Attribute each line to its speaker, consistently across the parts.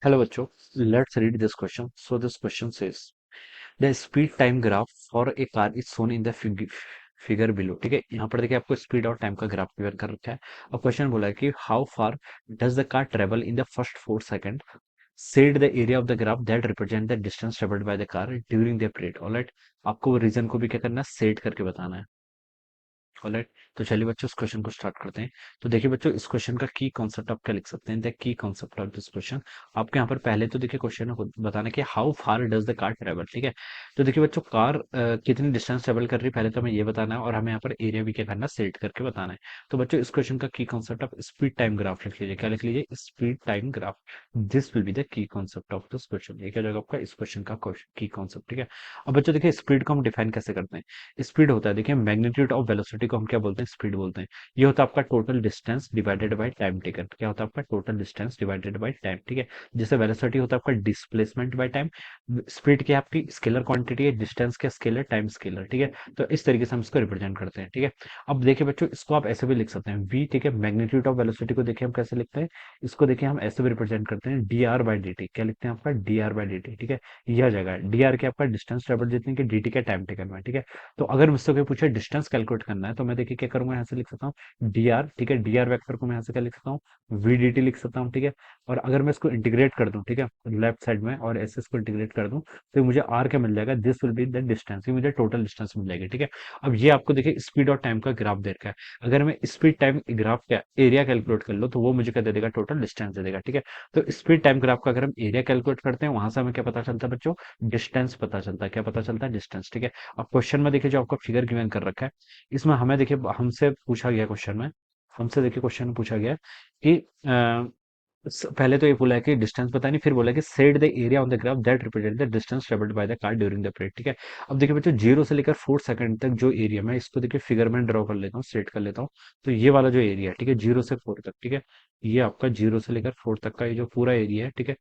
Speaker 1: Hello बच्चों, let's read this question. So this question says the speed time graph for a car is shown in the figure below. ठीक है, यहाँ पर देखिए आपको speed और टाइम का ग्राफ गिवन कर रखा है और क्वेश्चन बोला है कि how far does the car travel in the first 4 second, said the area of the graph that represent the distance travelled by the car during the period. Alright, आपको reason को भी क्या करना है, सेट करके बताना है। ऑलराइट, तो चलिए बच्चों इस क्वेश्चन को स्टार्ट करते हैं। तो देखिए बच्चों, इस क्वेश्चन का की कॉन्सेप्ट आप क्या लिख सकते हैं, the key concept of this question. आपके यहाँ पर पहले तो देखिए क्वेश्चन में खुद बताना है कि how far does the car travel. ठीक है, तो देखिए बच्चों, कार कितनी डिस्टेंस ट्रेवल कर रही है पहले तो हमें ये बताना है और हमें यहाँ पर एरिया भी क्या करना है, सेट करके बताना है। तो बच्चों इस क्वेश्चन का की कॉन्सेप्ट आप स्पीड टाइम ग्राफ लिख लीजिए। क्या लिख लीजिए, speed time graph. This will be the key concept of this question. ये क्या हो जाएगा आपका इस क्वेश्चन का की कॉन्सेप्ट। ठीक है, अब बच्चों देखिए स्पीड को हम डिफाइन कैसे करते हैं। स्पीड होता है, देखिए मैग्नीट्यूड ऑफ वेलोसिटी को हम क्या बोलते हैं, स्पीड बोलते हैं। ये होता है आपका total distance divided by time taken. क्या होता है आपका total distance divided by time. ठीक है, जैसे वेलोसिटी होता है आपका डिस्प्लेसमेंट बाय टाइम, स्पीड की आपकी स्केलर क्वांटिटी है, डिस्टेंस का स्केलर, टाइम स्केलर। ठीक है, तो इस तरीके से हम इसको रिप्रेजेंट करते हैं। ठीक है, अब देखिए बच्चों, इसको आप ऐसे भी लिख सकते हैं वी। ठीक है, मैग्नीट्यूड ऑफ वेलोसिटी को देखिए हम कैसे लिखते हैं, इसको देखिए हम ऐसे भी रिप्रेजेंट करते हैं, D R by D T. क्या लिखते हैं आपका, D R by D T. ठीक है, यह जगह डी आर के आपका डिस्टेंस ट्रेवल जितनी की डी टी का टाइम टेकन में। ठीक है, तो अगर मुझसे कोई पूछे डिस्टेंस कैलकुलेट करना है तो मैं देखिए क्या करूंगा, यहाँ से लिख सकता हूँ डी आर। ठीक है, डी आर वेक्टर को मैं यहाँ से क्या लिख सकता हूँ, वी डी टी लिख सकता हूँ। ठीक है, और अगर मैं इसको इंटीग्रेट कर दूं, ठीक है, लेफ्ट साइड में और ऐसे इसको इंटीग्रेट कर दूं तो मुझे आर क्या मिल जाएगा, this will be the distance. ये मुझे टोटल डिस्टेंस मिल जाएगी। ठीक है, अब ये आपको देखिए स्पीड और टाइम का ग्राफ दे रखा है। अगर मैं स्पीड टाइम ग्राफ का एरिया कैलकुलेट कर लो तो वो मुझे क्या दे देगा, टोटल डिस्टेंस दे देगा। ठीक है, तो स्पीड टाइम ग्राफ का अगर हम एरिया कैलकुलेट करते हैं वहां से हमें क्या पता चलता है बच्चों, डिस्टेंस पता चलता है। क्या पता चलता है, डिस्टेंस। ठीक है, अब क्वेश्चन में देखिए जो आपका फिगर गिवन कर रखा है, इसमें हमें देखिए हमसे पूछा गया क्वेश्चन में, हमसे देखिए क्वेश्चन में पूछा गया कि पहले तो ये बोला है कि डिस्टेंस पता नहीं, फिर बोला है कि set the area on the graph that represent the distance travelled by the car during the period. ठीक है, अब देखिए बच्चों, 0 से लेकर 4 सेकंड तक जो एरिया, मैं इसको देखिए फिगर में ड्रॉ कर लेता हूँ, सेट कर लेता हूँ। तो ये वाला जो एरिया है, ठीक है, 0 से 4 तक। ठीक है, ये आपका 0 से लेकर 4 तक का ये जो पूरा एरिया है। ठीक है,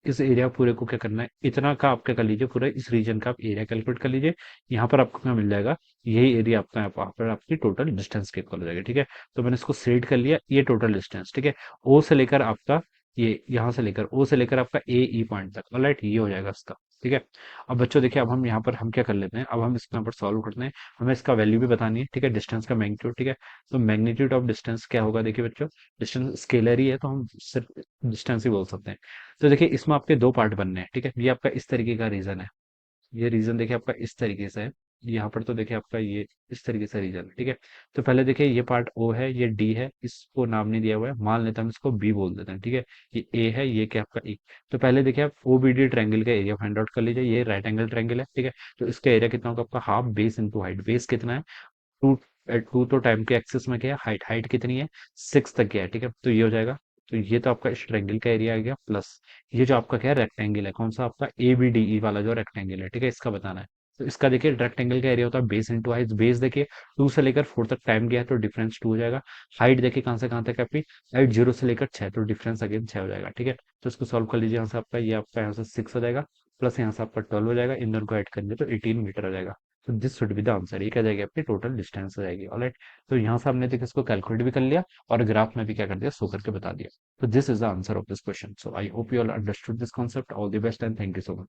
Speaker 1: इस एरिया पूरे को क्या करना है, इतना का आप क्या कर लीजिए, पूरा इस रीजन का आप एरिया कैलकुलेट कर लीजिए। यहाँ पर आपको क्या मिल जाएगा, यही एरिया आपका यहाँ पर आपकी टोटल डिस्टेंस के इक्वल हो जाएगा। ठीक है, तो मैंने इसको सेट कर लिया, ये टोटल डिस्टेंस। ठीक है, ओ से लेकर आपका ये यहाँ से लेकर ओ से लेकर आपका ए ई पॉइंट तक। ऑलराइट, ये हो जाएगा इसका। ठीक है, अब बच्चों देखिए, अब हम यहाँ पर हम क्या कर लेते हैं, अब हम इसको यहाँ पर सॉल्व करते हैं। हमें इसका वैल्यू भी बतानी है। ठीक है, डिस्टेंस का मैग्नीट्यूड। ठीक है, तो मैग्नीट्यूड ऑफ डिस्टेंस क्या होगा, देखिए बच्चों, डिस्टेंस स्केलर ही है तो हम सिर्फ डिस्टेंस ही बोल सकते हैं। तो देखिए इसमें आपके दो पार्ट बनने हैं। ठीक है, ये आपका इस तरीके का रीजन है, ये रीजन देखिए आपका इस तरीके से है। यहाँ पर तो देखिए आपका ये इस तरीके से रीजन है। ठीक है, तो पहले देखिए ये पार्ट ओ है, ये डी है, इसको नाम नहीं दिया हुआ है, मान लेते हैं हम इसको बी बोल देते हैं। ठीक है, ये ए है, ये क्या आपका ई। तो पहले देखिए आप ओ बी डी ट्रायंगल का एरिया फाइंड आउट कर लीजिए। ये राइट एंगल ट्रायंगल है। ठीक है, तो इसका एरिया कितना होगा आपका, half base into height. Base कितना है, टू। टू तो टाइम के एक्सिस में क्या है, हाइट। हाइट कितनी है, 6 तक की है। ठीक है, तो ये हो जाएगा। तो ये तो आपका इस ट्रायंगल का एरिया आ गया, प्लस ये जो आपका क्या है, रेक्टेंगल है, कौन सा आपका ए बी डी ई वाला जो रेक्टेंगल है। ठीक है, इसका बताना है। तो इसका देखिए रेक्टेंगल का एरिया होता है बेस इंटू हाइट। बेस देखिए 2 से लेकर 4 तक टाइम गया है तो डिफरेंस 2 हो जाएगा। हाइट देखिए कहाँ से कहाँ तक है आपकी, हाइट 0 से लेकर 6, तो डिफरेंस अगेन 6 हो जाएगा। ठीक है, तो इसको सॉल्व कर लीजिए। यहाँ से आपका ये आपका यहाँ से 6 हो जाएगा, प्लस यहाँ से आपका 12 हो जाएगा, इन दोनों को ऐड करेंगे तो 18 मीटर हो जाएगा। तो this should be the answer. ये क्या जाएगी आपकी टोटल डिस्टेंस हो जाएगी। ऑलराइट, तो यहाँ से हमने देखिए इसको कैलकुलेट भी कर लिया और ग्राफ में भी क्या कर दिया, शो करके बता दिया। तो this is the answer of this question. So I hope you all understood this concept. All the best and thank you so much.